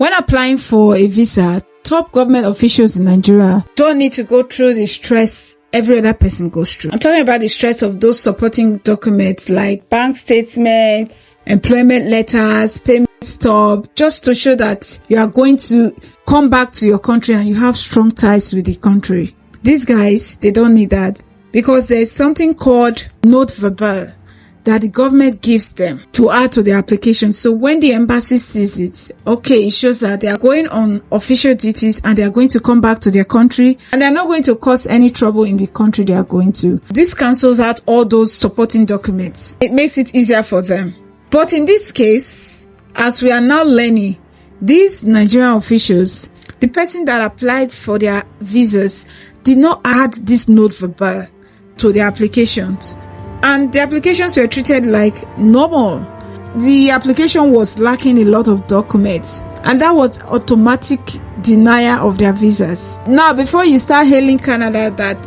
When applying for a visa, top government officials in Nigeria don't need to go through the stress every other person goes through. I'm talking about the stress of those supporting documents like bank statements, employment letters, payment stub, just to show that you are going to come back to your country and you have strong ties with the country. These guys, they don't need that because there's something called note verbal that the government gives them to add to their application. So when the embassy sees it, okay, it shows that they are going on official duties and they are going to come back to their country and they are not going to cause any trouble in the country they are going to. This cancels out all those supporting documents. It makes it easier for them. But in this case, as we are now learning, these Nigerian officials, the person that applied for their visas did not add this note verbal to their applications. And the applications were treated like normal. The application was lacking a lot of documents, and that was automatic denial of their visas. Now, before you start hailing Canada that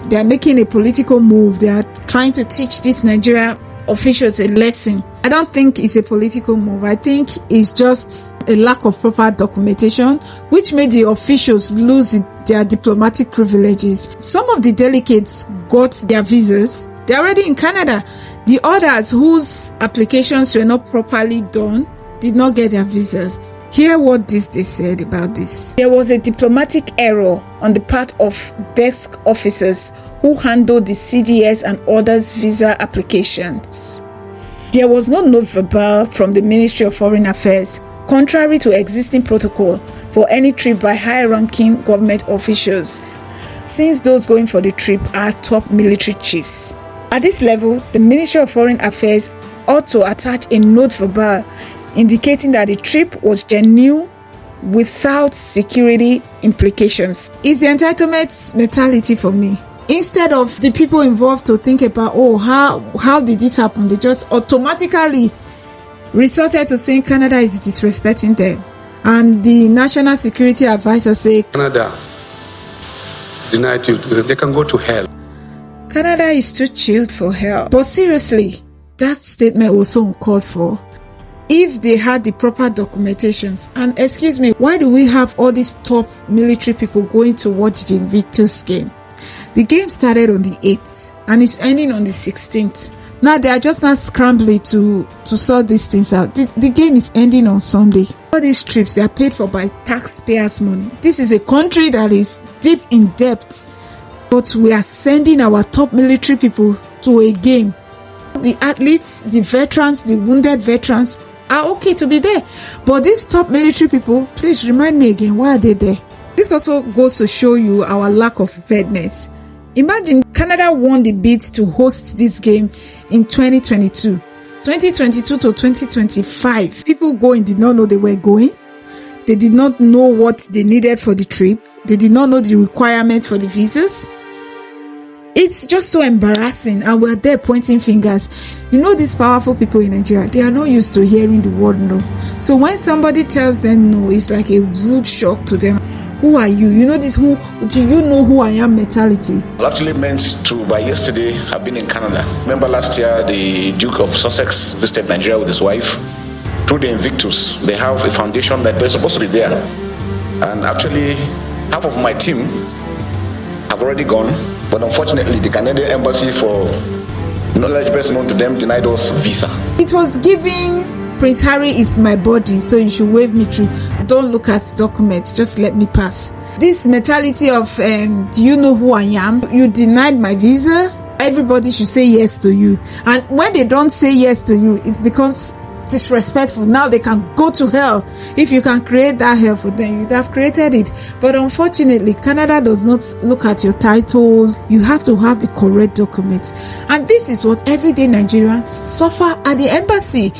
they are making a political move, they are trying to teach these Nigerian officials a lesson, I don't think it's a political move. I think it's just a lack of proper documentation, which made the officials lose their diplomatic privileges. Some of the delegates got their visas. They're already in Canada. The others whose applications were not properly done did not get their visas. Hear what they said about this. There was a diplomatic error on the part of desk officers who handled the CDS and others' visa applications. There was no note verbal from the Ministry of Foreign Affairs, contrary to existing protocol for any trip by high-ranking government officials, since those going for the trip are top military chiefs. At this level, the Ministry of Foreign Affairs ought to attach a note verbal indicating that the trip was genuine without security implications. It's the entitlement mentality for me. Instead of the people involved to think about, oh, how did this happen? They just automatically resorted to saying Canada is disrespecting them. And the National Security Advisor say, Canada denied you, they can go to hell. Canada is too chilled for hell. But seriously, that statement was so uncalled for. If they had the proper documentations, and excuse me, why do we have all these top military people going to watch the Invictus game? The game started on the 8th and it's ending on the 16th. Now they are just not scrambling to sort these things out. The game is ending on Sunday. All these trips, they are paid for by taxpayers' money. This is a country that is deep in debt. But we are sending our top military people to a game. The athletes, the veterans, the wounded veterans are okay to be there. But these top military people, please remind me again, why are they there? This also goes to show you our lack of preparedness. Imagine Canada won the bid to host this game in 2022. 2022 to 2025. People going did not know they were going. They did not know what they needed for the trip. They did not know the requirements for the visas. It's just so embarrassing, and we're there pointing fingers. You know, these powerful people in Nigeria, they are not used to hearing the word no. So when somebody tells them no, it's like a rude shock to them. Who are you? You know this do you know who I am mentality? I was actually meant to, by yesterday, have been in Canada. Remember last year, the Duke of Sussex visited Nigeria with his wife. Through the Invictus, they have a foundation that they're supposed to be there. And actually, half of my team have already gone, but unfortunately the Canadian embassy, for knowledge best known to them, denied us visa. It was giving Prince Harry is my body, so you should wave me through. Don't look at documents, just let me pass. This mentality of do you know who I am? You denied my visa, everybody should say yes to you. And when they don't say yes to you, it becomes disrespectful. Now they can go to hell. If you can create that hell for them, you'd have created it. But unfortunately, Canada does not look at your titles. You have to have the correct documents. And this is what everyday Nigerians suffer at the embassy.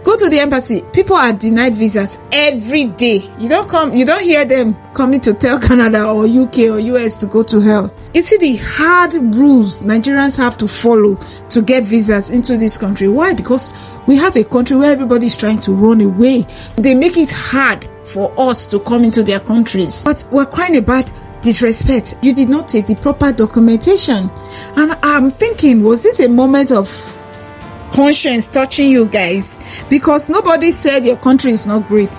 Go to the embassy. People are denied visas every day. You don't hear them coming to tell Canada or UK or US to go to hell. You see the hard rules Nigerians have to follow to get visas into this country. Why? Because we have a country where everybody is trying to run away. So they make it hard for us to come into their countries. But we're crying about disrespect. You did not take the proper documentation. And I'm thinking, was this a moment of conscience touching you guys? Because nobody said your country is not great.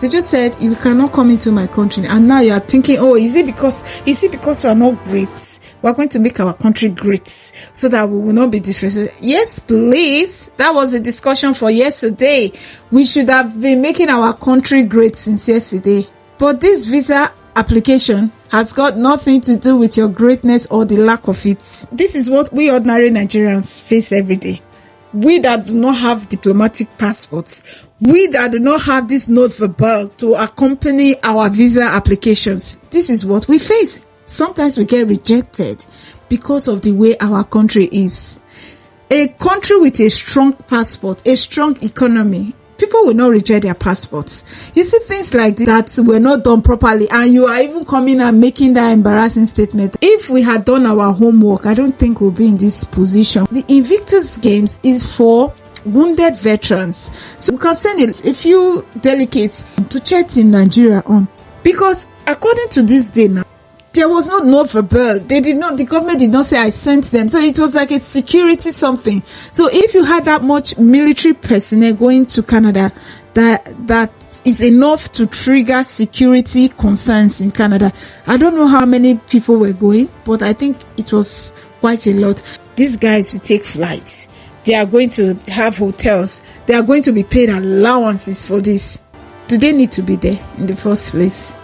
They just said, you cannot come into my country. And now you are thinking, oh, is it because we are not great? We're going to make our country great so that we will not be disrespected. Yes, please. That was a discussion for yesterday. We should have been making our country great since yesterday. But this visa application has got nothing to do with your greatness or the lack of it. This is what we ordinary Nigerians face every day. We that do not have diplomatic passports, we that do not have this note verbal to accompany our visa applications, this is what we face. Sometimes we get rejected because of the way our country is. A country with a strong passport, a strong economy, people will not reject their passports. You see things like that were not done properly, and you are even coming and making that embarrassing statement. If we had done our homework, I don't think we'll be in this position. The Invictus Games is for wounded veterans. So we can send a few delegates to cheer Team Nigeria on. Because according to this day now, there was no note verbal. The government did not say I sent them. So it was like a security something. So if you had that much military personnel going to Canada, that is enough to trigger security concerns in Canada. I don't know how many people were going, but I think it was quite a lot. These guys will take flights. They are going to have hotels. They are going to be paid allowances for this. Do they need to be there in the first place?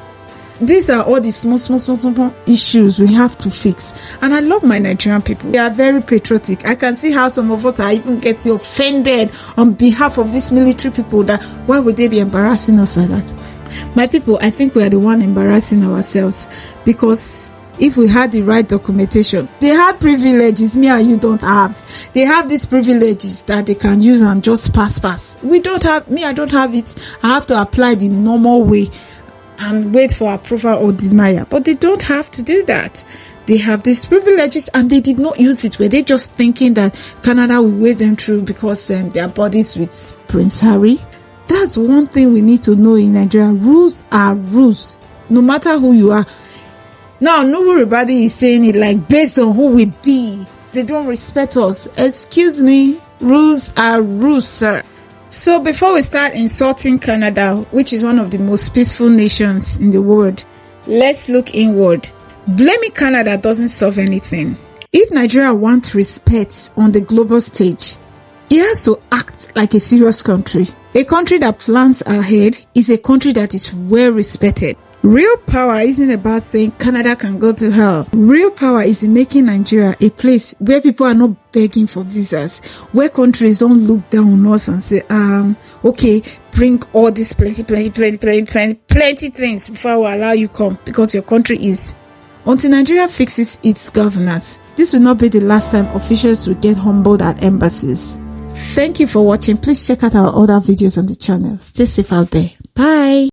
These are all the small issues we have to fix. And I love my Nigerian people. They are very patriotic. I can see how some of us are even getting offended on behalf of these military people. That why would they be embarrassing us like that? My people, I think we are the one embarrassing ourselves, because if we had the right documentation, they had privileges me and you don't have. They have these privileges that they can use and just pass. We don't have, I don't have it. I have to apply the normal way and wait for approval or denial. But they don't have to do that. They have these privileges and they did not use it. Were they just thinking that Canada will wave them through because they are buddies with Prince Harry? That's one thing we need to know in Nigeria. Rules are rules, no matter who you are. Now, Nuhu Ribadu is saying it like based on who we be. They don't respect us. Excuse me, rules are rules, sir. So before we start insulting Canada, which is one of the most peaceful nations in the world, let's look inward. Blaming Canada doesn't solve anything. If Nigeria wants respect on the global stage, it has to act like a serious country. A country that plans ahead is a country that is well respected. Real power isn't about saying Canada can go to hell. Real power is in making Nigeria a place where people are not begging for visas, where countries don't look down on us and say, okay, bring all this plenty things before we allow you come, because your country is. Until Nigeria fixes its governance, this will not be the last time officials will get humbled at embassies. Thank you for watching. Please check out our other videos on the channel. Stay safe out there. Bye.